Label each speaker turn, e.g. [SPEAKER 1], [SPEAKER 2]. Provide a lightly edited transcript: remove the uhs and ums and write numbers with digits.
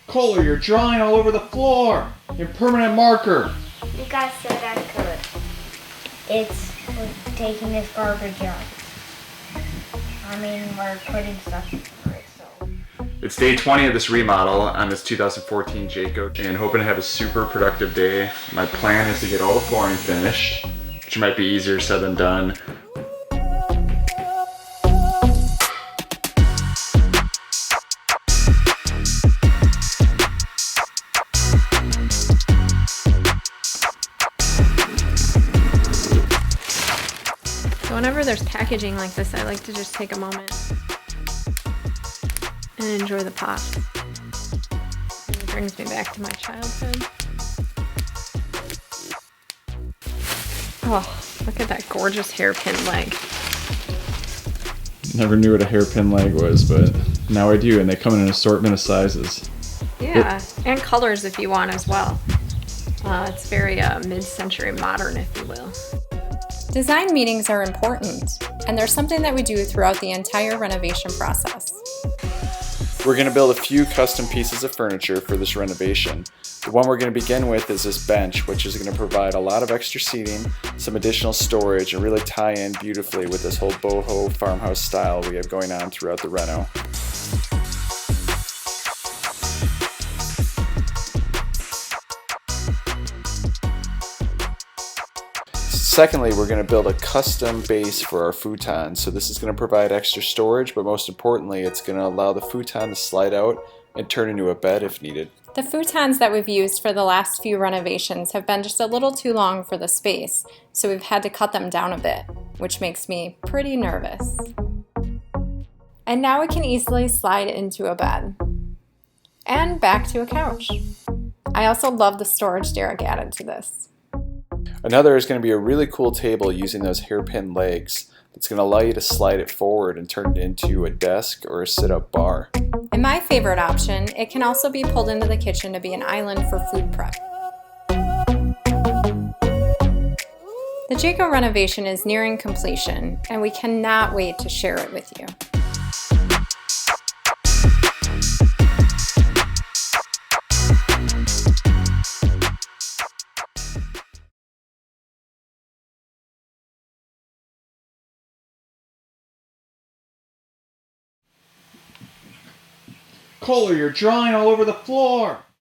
[SPEAKER 1] Kohler, you're drawing all over the floor. Your permanent marker.
[SPEAKER 2] You guys said I could. It's taking this garbage out. I mean, we're putting stuff in it, so.
[SPEAKER 1] It's day 20 of this remodel on this 2014 Jayco, and hoping to have a super productive day. My plan is to get all the flooring finished, which might be easier said than done.
[SPEAKER 3] Whenever there's packaging like this, I like to just take a moment and enjoy the pop. It brings me back to my childhood. Oh, look at that gorgeous hairpin leg.
[SPEAKER 1] Never knew what a hairpin leg was, but now I do, and they come in an assortment of sizes.
[SPEAKER 3] Yeah, and colors if you want as well. It's very mid-century modern, if you will.
[SPEAKER 4] Design meetings are important, and they're something that we do throughout the entire renovation process.
[SPEAKER 1] We're going to build a few custom pieces of furniture for this renovation. The one we're going to begin with is this bench, which is going to provide a lot of extra seating, some additional storage, and really tie in beautifully with this whole boho farmhouse style we have going on throughout the reno. Secondly, we're going to build a custom base for our futon. So this is going to provide extra storage, but most importantly, it's going to allow the futon to slide out and turn into a bed if needed.
[SPEAKER 4] The futons that we've used for the last few renovations have been just a little too long for the space, so we've had to cut them down a bit, which makes me pretty nervous. And now it can easily slide into a bed. And back to a couch. I also love the storage derrick added to this.
[SPEAKER 1] Another is going to be a really cool table using those hairpin legs that's going to allow you to slide it forward and turn it into a desk or a sit-up bar.
[SPEAKER 4] And my favorite option, it can also be pulled into the kitchen to be an island for food prep. The Jayco renovation is nearing completion, and we cannot wait to share it with you.
[SPEAKER 1] Kohler, you're drawing all over the floor.